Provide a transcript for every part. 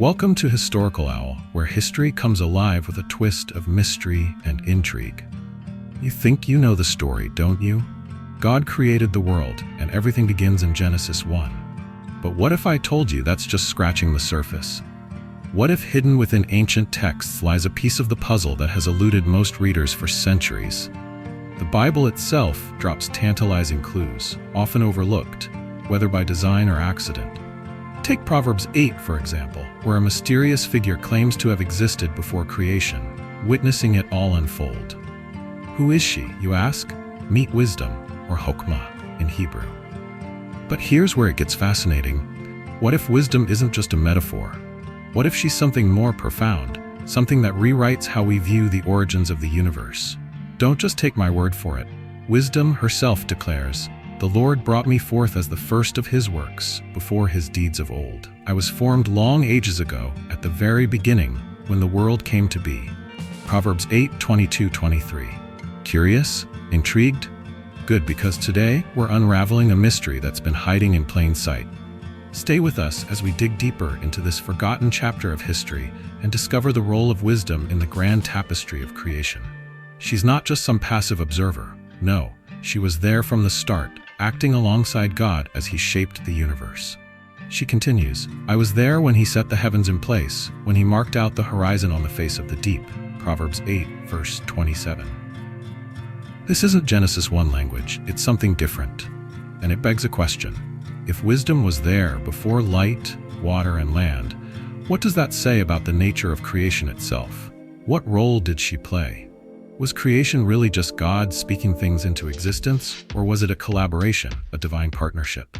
Welcome to Historicalowl, where history comes alive with a twist of mystery and intrigue. You think you know the story, don't you? God created the world, and everything begins in Genesis 1. But what if I told you that's just scratching the surface? What if hidden within ancient texts lies a piece of the puzzle that has eluded most readers for centuries? The Bible itself drops tantalizing clues, often overlooked, whether by design or accident. Take Proverbs 8, for example, where a mysterious figure claims to have existed before creation, witnessing it all unfold. Who is she, you ask? Meet wisdom, or ḥokmāh in Hebrew. But here's where it gets fascinating. What if wisdom isn't just a metaphor? What if she's something more profound, something that rewrites how we view the origins of the universe? Don't just take my word for it. Wisdom herself declares, "The Lord brought me forth as the first of his works, before his deeds of old. I was formed long ages ago, at the very beginning, when the world came to be." Proverbs 8:22-23. Curious? Intrigued? Good, because today we're unraveling a mystery that's been hiding in plain sight. Stay with us as we dig deeper into this forgotten chapter of history and discover the role of wisdom in the grand tapestry of creation. She's not just some passive observer. No, she was there from the start, acting alongside God as he shaped the universe. She continues, "I was there when he set the heavens in place, when he marked out the horizon on the face of the deep." Proverbs 8, verse 27. This isn't Genesis 1 language, it's something different. And it begs a question. If wisdom was there before light, water, and land, what does that say about the nature of creation itself? What role did she play? Was creation really just God speaking things into existence, or was it a collaboration, a divine partnership?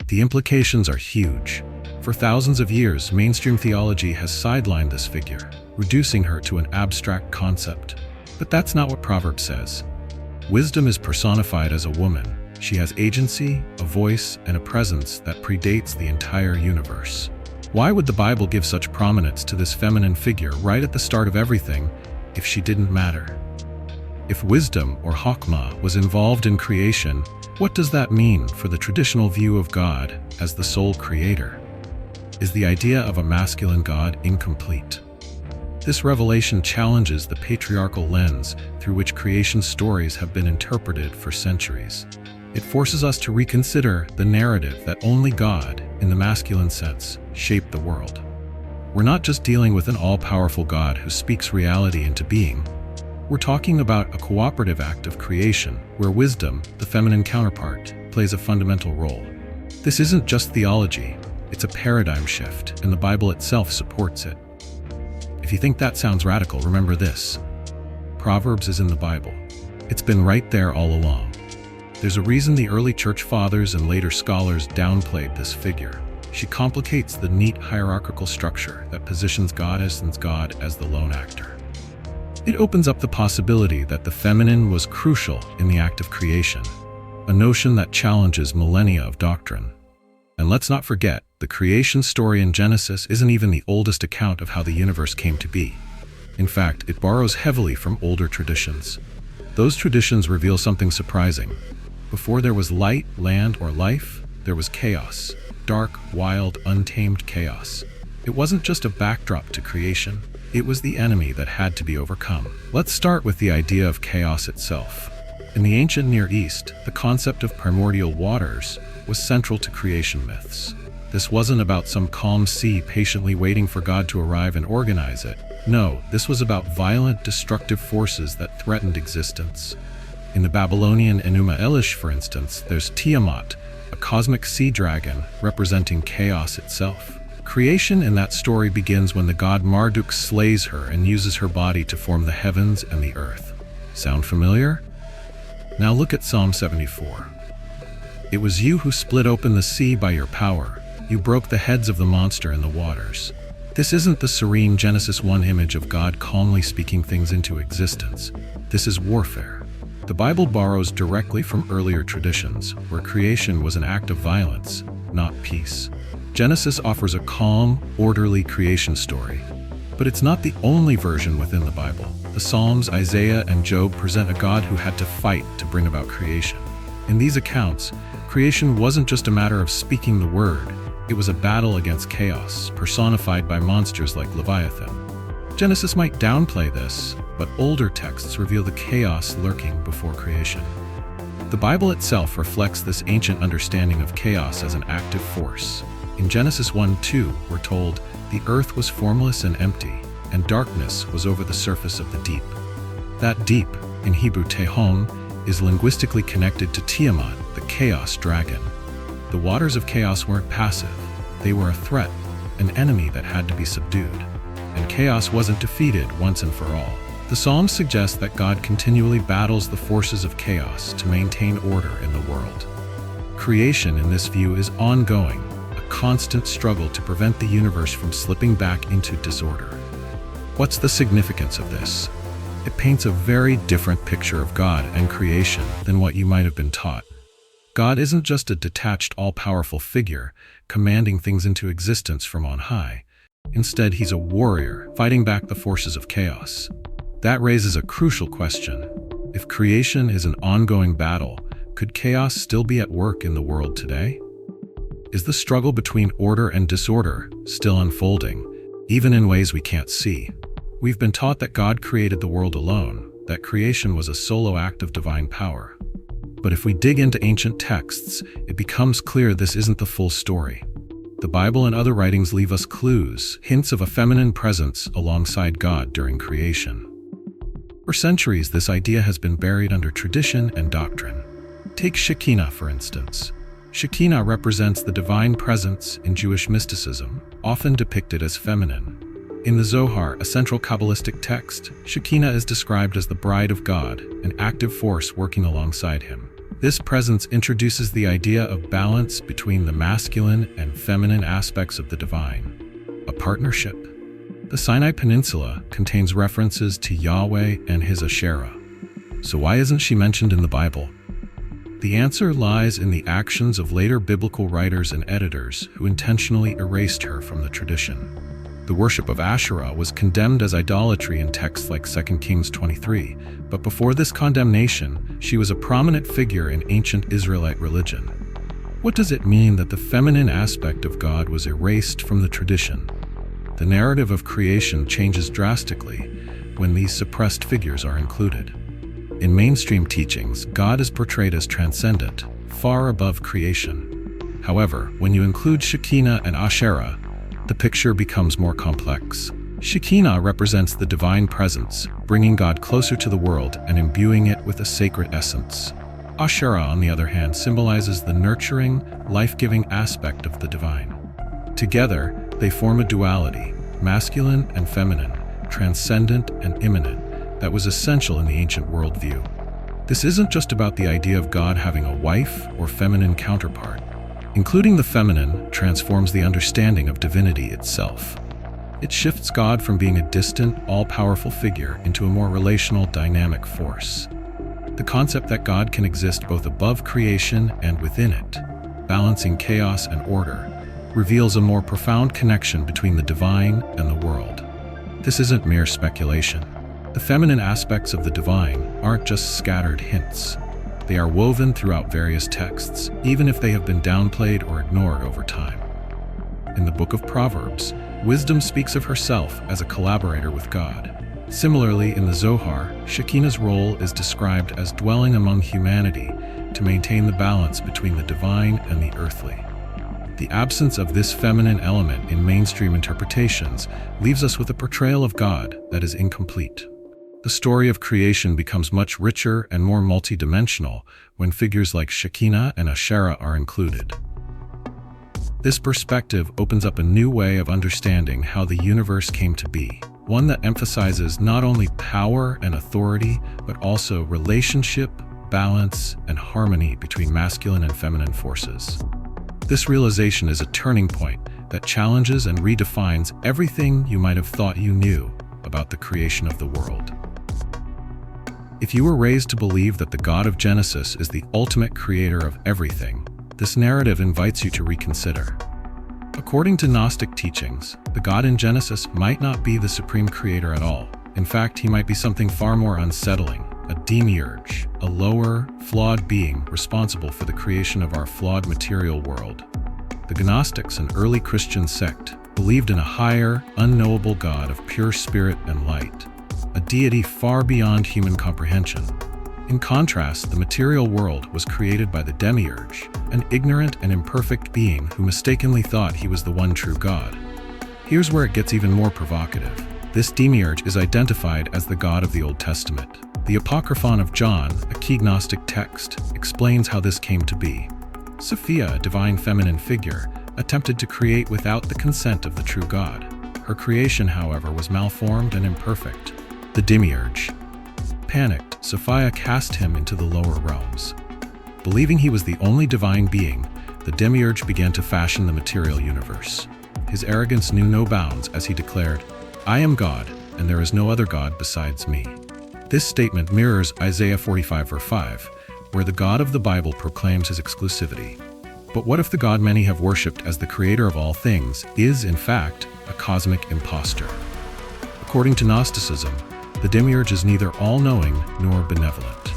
The implications are huge. For thousands of years, mainstream theology has sidelined this figure, reducing her to an abstract concept. But that's not what Proverbs says. Wisdom is personified as a woman. She has agency, a voice, and a presence that predates the entire universe. Why would the Bible give such prominence to this feminine figure right at the start of everything if she didn't matter? If wisdom, or ḥokmāh, was involved in creation, what does that mean for the traditional view of God as the sole creator? Is the idea of a masculine God incomplete? This revelation challenges the patriarchal lens through which creation stories have been interpreted for centuries. It forces us to reconsider the narrative that only God, in the masculine sense, shaped the world. We're not just dealing with an all-powerful God who speaks reality into being. We're talking about a cooperative act of creation where wisdom, the feminine counterpart, plays a fundamental role. This isn't just theology, it's a paradigm shift, and the Bible itself supports it. If you think that sounds radical, remember this. Proverbs is in the Bible. It's been right there all along. There's a reason the early church fathers and later scholars downplayed this figure. She complicates the neat hierarchical structure that positions God as the lone actor. It opens up the possibility that the feminine was crucial in the act of creation, a notion that challenges millennia of doctrine. And let's not forget, the creation story in Genesis isn't even the oldest account of how the universe came to be. In fact, it borrows heavily from older traditions. Those traditions reveal something surprising. Before there was light, land, or life, there was chaos. Dark, wild, untamed chaos. It wasn't just a backdrop to creation. It was the enemy that had to be overcome. Let's start with the idea of chaos itself. In the ancient Near East, the concept of primordial waters was central to creation myths. This wasn't about some calm sea patiently waiting for God to arrive and organize it. No, this was about violent, destructive forces that threatened existence. In the Babylonian Enuma Elish, for instance, there's Tiamat, a cosmic sea dragon representing chaos itself. Creation in that story begins when the god Marduk slays her and uses her body to form the heavens and the earth. Sound familiar? Now look at Psalm 74. "It was you who split open the sea by your power. You broke the heads of the monster in the waters." This isn't the serene Genesis 1 image of God calmly speaking things into existence. This is warfare. The Bible borrows directly from earlier traditions, where creation was an act of violence, not peace. Genesis offers a calm, orderly creation story, but it's not the only version within the Bible. The Psalms, Isaiah, and Job present a God who had to fight to bring about creation. In these accounts, creation wasn't just a matter of speaking the word, It was a battle against chaos, personified by monsters like Leviathan. Genesis might downplay this, but older texts reveal the chaos lurking before creation. The Bible itself reflects this ancient understanding of chaos as an active force. In Genesis 1:2, we're told, "The earth was formless and empty, and darkness was over the surface of the deep." That deep, in Hebrew tehom, is linguistically connected to Tiamat, the chaos dragon. The waters of chaos weren't passive. They were a threat, an enemy that had to be subdued. And chaos wasn't defeated once and for all. The Psalms suggest that God continually battles the forces of chaos to maintain order in the world. Creation, in this view, is ongoing, a constant struggle to prevent the universe from slipping back into disorder. What's the significance of this? It paints a very different picture of God and creation than what you might have been taught. God isn't just a detached, all-powerful figure, commanding things into existence from on high. Instead, he's a warrior, fighting back the forces of chaos. That raises a crucial question. If creation is an ongoing battle, could chaos still be at work in the world today? Is the struggle between order and disorder still unfolding, even in ways we can't see? We've been taught that God created the world alone, that creation was a solo act of divine power. But if we dig into ancient texts, it becomes clear this isn't the full story. The Bible and other writings leave us clues, hints of a feminine presence alongside God during creation. For centuries, this idea has been buried under tradition and doctrine. Take Shekhinah, for instance. Shekhinah represents the divine presence in Jewish mysticism, often depicted as feminine. In the Zohar, a central Kabbalistic text, Shekhinah is described as the bride of God, an active force working alongside him. This presence introduces the idea of balance between the masculine and feminine aspects of the divine, a partnership. The Sinai Peninsula contains references to Yahweh and his Asherah. So why isn't she mentioned in the Bible? The answer lies in the actions of later biblical writers and editors who intentionally erased her from the tradition. The worship of Asherah was condemned as idolatry in texts like 2 Kings 23, but before this condemnation, she was a prominent figure in ancient Israelite religion. What does it mean that the feminine aspect of God was erased from the tradition? The narrative of creation changes drastically when these suppressed figures are included. In mainstream teachings, God is portrayed as transcendent, far above creation. However, when you include Shekhinah and Asherah, the picture becomes more complex. Shekhinah represents the divine presence, bringing God closer to the world and imbuing it with a sacred essence. Asherah, on the other hand, symbolizes the nurturing, life-giving aspect of the divine. Together, they form a duality, masculine and feminine, transcendent and immanent, that was essential in the ancient worldview. This isn't just about the idea of God having a wife or feminine counterpart. Including the feminine transforms the understanding of divinity itself. It shifts God from being a distant, all-powerful figure into a more relational, dynamic force. The concept that God can exist both above creation and within it, balancing chaos and order, reveals a more profound connection between the divine and the world. This isn't mere speculation. The feminine aspects of the divine aren't just scattered hints. They are woven throughout various texts, even if they have been downplayed or ignored over time. In the book of Proverbs, wisdom speaks of herself as a collaborator with God. Similarly, in the Zohar, Shekhinah's role is described as dwelling among humanity to maintain the balance between the divine and the earthly. The absence of this feminine element in mainstream interpretations leaves us with a portrayal of God that is incomplete. The story of creation becomes much richer and more multidimensional when figures like Shekhinah and Asherah are included. This perspective opens up a new way of understanding how the universe came to be, one that emphasizes not only power and authority, but also relationship, balance, and harmony between masculine and feminine forces. This realization is a turning point that challenges and redefines everything you might have thought you knew about the creation of the world. If you were raised to believe that the God of Genesis is the ultimate creator of everything, this narrative invites you to reconsider. According to Gnostic teachings, the God in Genesis might not be the supreme creator at all. In fact, he might be something far more unsettling, a demiurge, a lower, flawed being responsible for the creation of our flawed material world. The Gnostics, an early Christian sect, believed in a higher, unknowable God of pure spirit and light, a deity far beyond human comprehension. In contrast, the material world was created by the demiurge, an ignorant and imperfect being who mistakenly thought he was the one true God. Here's where it gets even more provocative. This demiurge is identified as the God of the Old Testament. The Apocryphon of John, a key Gnostic text, explains how this came to be. Sophia, a divine feminine figure, attempted to create without the consent of the true God. Her creation, however, was malformed and imperfect. The demiurge. Panicked, Sophia cast him into the lower realms. Believing he was the only divine being, the demiurge began to fashion the material universe. His arrogance knew no bounds as he declared, "I am God, and there is no other God besides me." This statement mirrors Isaiah 45 verse 5, where the God of the Bible proclaims his exclusivity. But what if the God many have worshipped as the creator of all things is, in fact, a cosmic impostor? According to Gnosticism, the demiurge is neither all-knowing nor benevolent.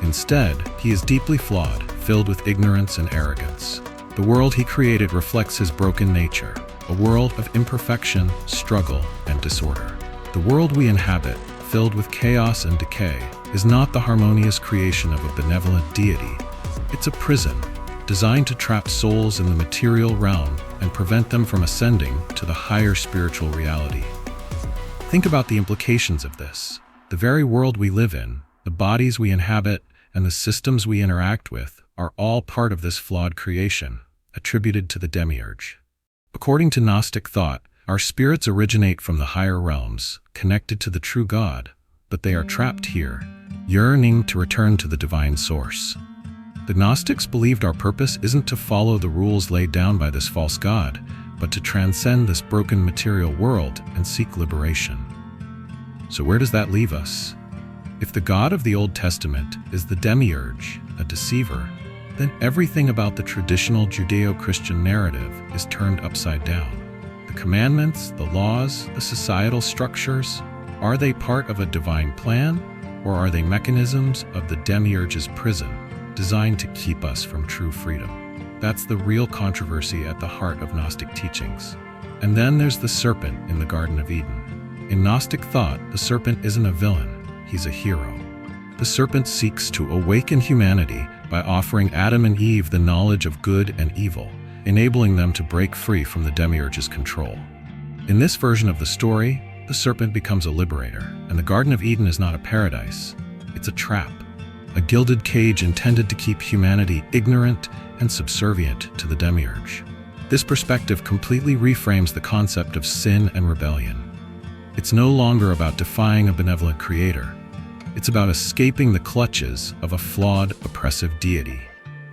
Instead, he is deeply flawed, filled with ignorance and arrogance. The world he created reflects his broken nature, a world of imperfection, struggle, and disorder. The world we inhabit, filled with chaos and decay, is not the harmonious creation of a benevolent deity. It's a prison, designed to trap souls in the material realm and prevent them from ascending to the higher spiritual reality. Think about the implications of this. The very world we live in, the bodies we inhabit, and the systems we interact with are all part of this flawed creation, attributed to the demiurge. According to Gnostic thought, our spirits originate from the higher realms, connected to the true God, but they are trapped here, yearning to return to the divine source. The Gnostics believed our purpose isn't to follow the rules laid down by this false god, but to transcend this broken material world and seek liberation. So where does that leave us? If the God of the Old Testament is the demiurge, a deceiver, then everything about the traditional Judeo-Christian narrative is turned upside down. The commandments, the laws, the societal structures, are they part of a divine plan, or are they mechanisms of the demiurge's prison, designed to keep us from true freedom? That's the real controversy at the heart of Gnostic teachings. And then there's the serpent in the Garden of Eden. In Gnostic thought, the serpent isn't a villain, he's a hero. The serpent seeks to awaken humanity by offering Adam and Eve the knowledge of good and evil, enabling them to break free from the demiurge's control. In this version of the story, the serpent becomes a liberator, and the Garden of Eden is not a paradise, it's a trap. A gilded cage intended to keep humanity ignorant and subservient to the demiurge. This perspective completely reframes the concept of sin and rebellion. It's no longer about defying a benevolent creator. It's about escaping the clutches of a flawed, oppressive deity.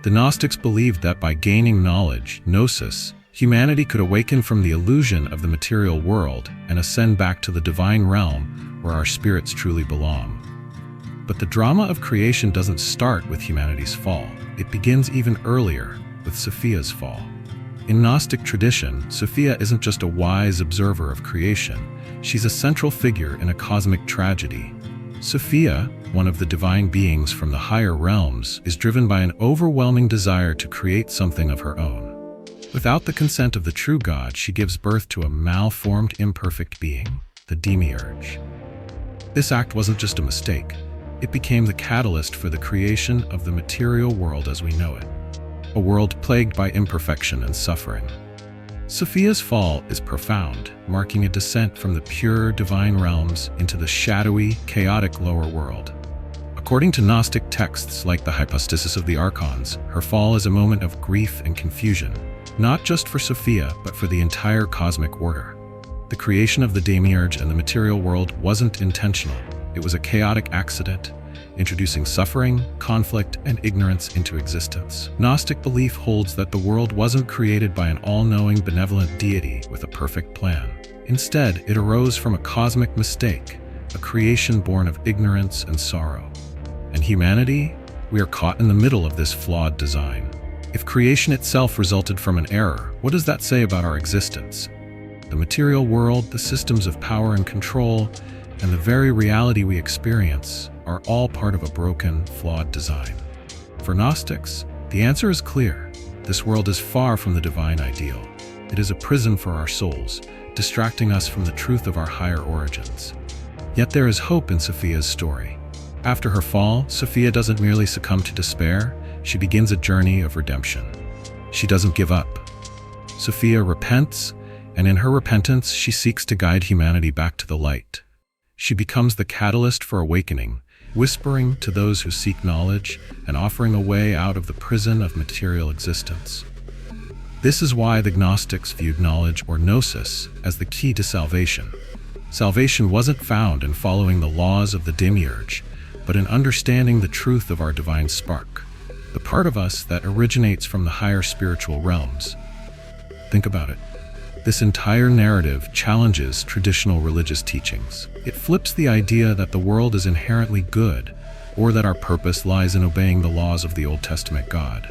The Gnostics believed that by gaining knowledge, gnosis, humanity could awaken from the illusion of the material world and ascend back to the divine realm where our spirits truly belong. But the drama of creation doesn't start with humanity's fall. It begins even earlier, with Sophia's fall. In Gnostic tradition, Sophia isn't just a wise observer of creation. She's a central figure in a cosmic tragedy. Sophia, one of the divine beings from the higher realms, is driven by an overwhelming desire to create something of her own. Without the consent of the true God, she gives birth to a malformed, imperfect being, the demiurge. This act wasn't just a mistake. It became the catalyst for the creation of the material world as we know it, a world plagued by imperfection and suffering. Sophia's fall is profound, marking a descent from the pure divine realms into the shadowy, chaotic lower world. According to Gnostic texts like the hypostasis of the archons, her fall is a moment of grief and confusion, not just for Sophia, but for the entire cosmic order. The creation of the demiurge and the material world wasn't intentional. It was a chaotic accident, introducing suffering, conflict, and ignorance into existence. Gnostic belief holds that the world wasn't created by an all-knowing, benevolent deity with a perfect plan. Instead, it arose from a cosmic mistake, a creation born of ignorance and sorrow. And humanity? We are caught in the middle of this flawed design. If creation itself resulted from an error, what does that say about our existence? The material world, the systems of power and control, and the very reality we experience are all part of a broken, flawed design. For Gnostics, the answer is clear. this world is far from the divine ideal. It is a prison for our souls, distracting us from the truth of our higher origins. Yet there is hope in Sophia's story. After her fall, Sophia doesn't merely succumb to despair, she begins a journey of redemption. She doesn't give up. Sophia repents, and in her repentance, she seeks to guide humanity back to the light. She becomes the catalyst for awakening, whispering to those who seek knowledge and offering a way out of the prison of material existence. This is why the Gnostics viewed knowledge, or gnosis, as the key to salvation. Salvation wasn't found in following the laws of the demiurge, but in understanding the truth of our divine spark, the part of us that originates from the higher spiritual realms. Think about it. This entire narrative challenges traditional religious teachings. It flips the idea that the world is inherently good, or that our purpose lies in obeying the laws of the Old Testament God.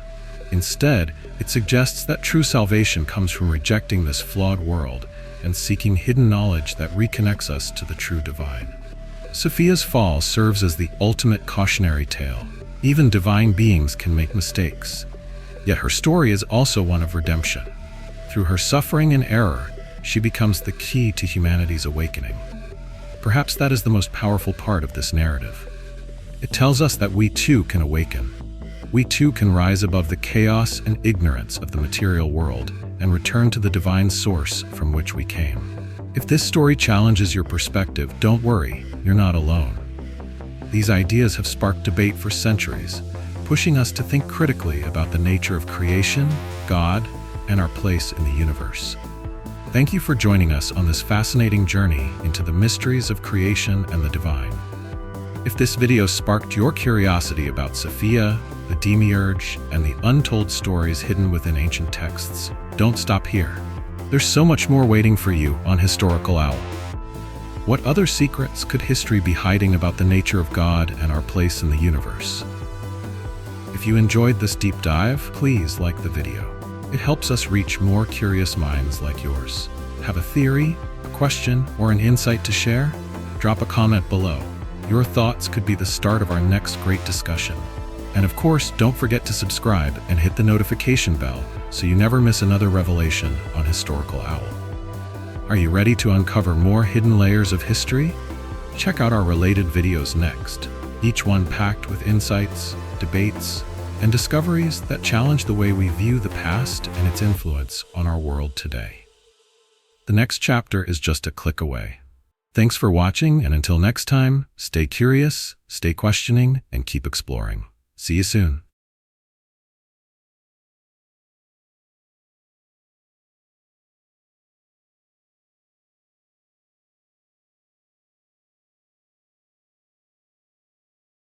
Instead, it suggests that true salvation comes from rejecting this flawed world and seeking hidden knowledge that reconnects us to the true divine. Sophia's fall serves as the ultimate cautionary tale. Even divine beings can make mistakes. Yet her story is also one of redemption. Through her suffering and error, she becomes the key to humanity's awakening. Perhaps that is the most powerful part of this narrative. It tells us that we too can awaken. We too can rise above the chaos and ignorance of the material world and return to the divine source from which we came. If this story challenges your perspective, don't worry, you're not alone. These ideas have sparked debate for centuries, pushing us to think critically about the nature of creation, God, and our place in the universe. Thank you for joining us on this fascinating journey into the mysteries of creation and the divine. If this video sparked your curiosity about Sophia, the demiurge, and the untold stories hidden within ancient texts, don't stop here. There's so much more waiting for you on Historical Owl. What other secrets could history be hiding about the nature of God and our place in the universe? If you enjoyed this deep dive, please like the video. It helps us reach more curious minds like yours. Have a theory, a question, or an insight to share? Drop a comment below. Your thoughts could be the start of our next great discussion. And of course, don't forget to subscribe and hit the notification bell so you never miss another revelation on Historical Owl. Are you ready to uncover more hidden layers of history? Check out our related videos next, each one packed with insights, debates, and discoveries that challenge the way we view the past and its influence on our world today. The next chapter is just a click away. Thanks for watching, and until next time, stay curious, stay questioning, and keep exploring. See you soon.